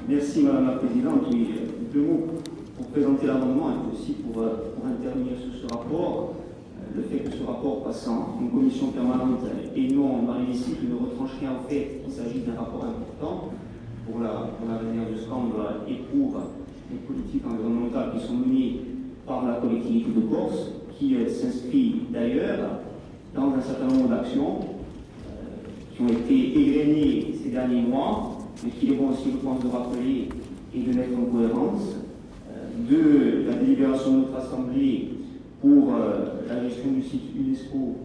Merci Madame la Présidente. Oui, deux mots pour présenter l'amendement et aussi pour intervenir sur ce rapport. Le fait que ce rapport passe en commission permanente et non dans l'hémicycle ne retranche rien au fait qu'il s'agit d'un rapport important pour la réserve de Scandre et pour les politiques environnementales qui sont menées par la collectivité de Corse, qui s'inscrit d'ailleurs dans un certain nombre d'actions qui ont été égrenées ces derniers mois, mais qu'il est bon aussi, je pense, de rappeler et de mettre en cohérence de la délibération de notre Assemblée pour la gestion du site UNESCO,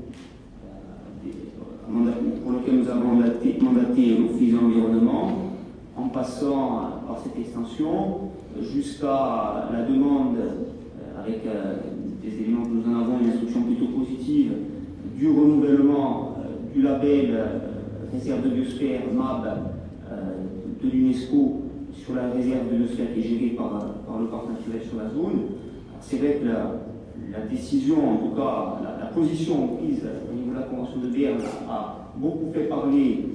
pour lequel nous avons mandaté l'Office de l'environnement, en passant par cette extension jusqu'à la demande, avec des éléments que nous en avons, une instruction plutôt positive, du renouvellement du label réserve de biosphère MAB de l'UNESCO sur la réserve de biosphère qui est gérée par le parc naturel sur la zone. C'est vrai que la décision, en tout cas la position prise au niveau de la Convention de Berne a beaucoup fait parler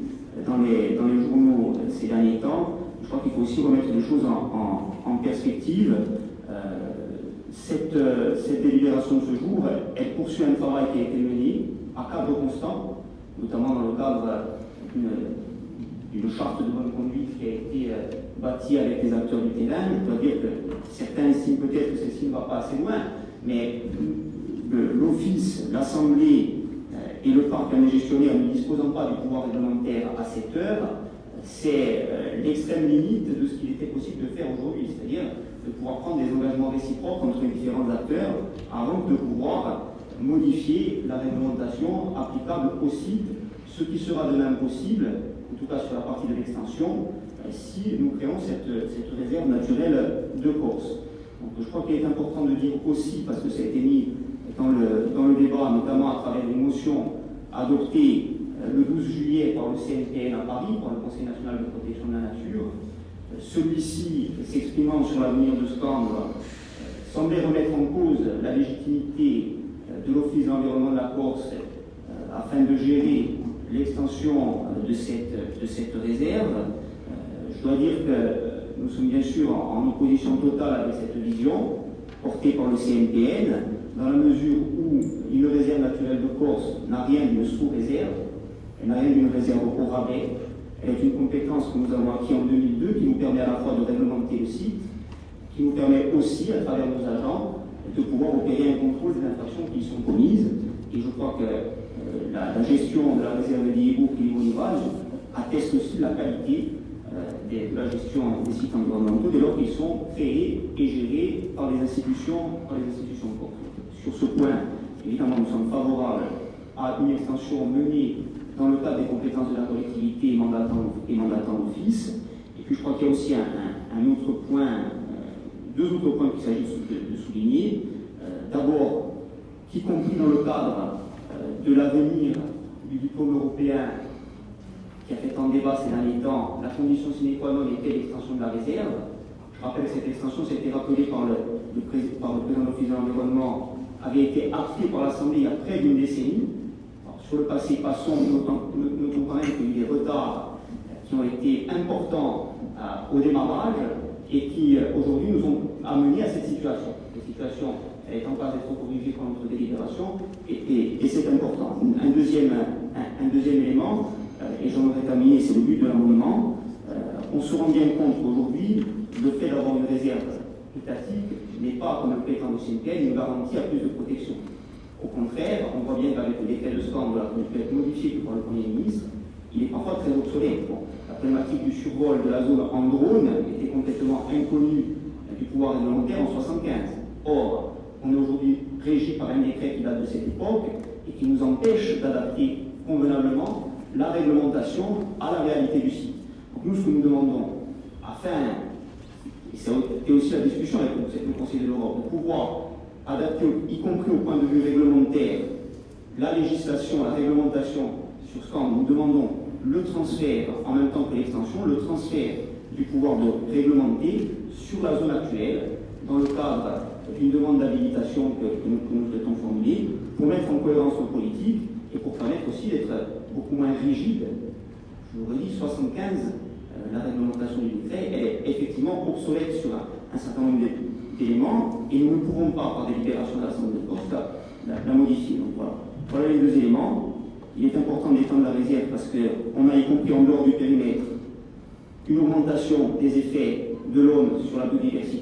dans les journaux ces derniers temps. Je crois qu'il faut aussi remettre les choses en perspective. Cette délibération de ce jour, elle poursuit un travail qui a été mené à cadre constant, notamment dans le cadre d'une charte de bonne conduite qui a été bâtie avec les acteurs du terrain. Je dois dire que certains estiment peut-être que celle-ci ne va pas assez loin, mais l'Office, l'Assemblée et le parc gestionnaire ne disposant pas du pouvoir réglementaire à cette heure, c'est l'extrême limite de ce qu'il était possible de faire aujourd'hui, c'est-à-dire de pouvoir prendre des engagements réciproques entre les différents acteurs avant de pouvoir modifier la réglementation applicable au site, ce qui sera de même possible, en tout cas sur la partie de l'extension, si nous créons cette réserve naturelle de Corse. Donc je crois qu'il est important de dire aussi, parce que ça a été mis dans le débat, notamment à travers une motion adoptée le 12 juillet par le CNPN à Paris, par le Conseil national de protection de la nature. Celui-ci, s'exprimant sur l'avenir de Scandre, semblait remettre en cause la légitimité de l'Office de l'environnement de la Corse afin de gérer l'extension de cette réserve. Je dois dire que nous sommes bien sûr en opposition totale avec cette vision portée par le CNPN, dans la mesure où une réserve naturelle de Corse n'a rien d'une sous-réserve, elle n'a rien d'une réserve au rabais. Elle est une compétence que nous avons acquis en 2002 qui nous permet à la fois de réglementer le site, qui nous permet aussi, à travers nos agents, de pouvoir opérer un contrôle des infractions qui y sont commises. Et je crois que la gestion de la réserve d'Iégo qui est au Nivage atteste aussi de la qualité de la gestion des sites environnementaux dès lors qu'ils sont créés et gérés par les institutions corses. Sur ce point, évidemment, nous sommes favorables à une extension menée dans le cadre des compétences de la collectivité et mandatant l'office. Et puis je crois qu'il y a aussi deux autres points qu'il s'agit de souligner. D'abord, qu'y compris dans le cadre de l'avenir du diplôme européen qui a fait tant de débat ces derniers temps, la condition sine qua non était l'extension de la réserve. Je rappelle que cette extension, c'était rappelé par le président de l'Office de l'environnement, avait été actée par l'Assemblée il y a près d'une décennie. Alors, sur le passé, passons, notons quand même qu'il y a eu des retards qui ont été importants au démarrage et qui aujourd'hui nous ont amenés à cette situation. Cette situation est en passe d'être corrigée par notre délibération et c'est important. Un deuxième élément, et j'en aurais terminé, c'est le but de l'amendement. On se rend bien compte qu'aujourd'hui, le fait d'avoir une réserve étatique n'est pas, comme le prétend le CNPN, une garantie à plus de protection. Au contraire, on voit bien qu'avec le décret de Scandre, qui peut être modifié par le Premier ministre, il est parfois très obsolète. Bon, la problématique du survol de la zone en drone était complètement inconnue du pouvoir réglementaire en 1975. Or, on est aujourd'hui régi par un décret qui date de cette époque et qui nous empêche d'adapter convenablement la réglementation à la réalité du site. Donc nous, ce que nous demandons, afin, et c'était aussi la discussion avec le Conseil de l'Europe, de pouvoir adapter, y compris au point de vue réglementaire, la législation, la réglementation sur Scandre, nous demandons le transfert, en même temps que l'extension, le transfert du pouvoir de réglementer sur la zone actuelle, dans le cadre d'une demande d'habilitation que nous souhaitons formuler, pour mettre en cohérence nos politiques et pour permettre aussi d'être beaucoup moins rigide. Je vous redis, 75, la réglementation du décret, elle est malheureusement obsolète sur un certain nombre d'éléments et nous ne pouvons pas, par délibération de l'Assemblée de Corse, la modifier. Donc voilà les deux éléments. Il est important d'étendre la réserve parce qu'on a y compris en dehors du périmètre une augmentation des effets de l'homme sur la biodiversité.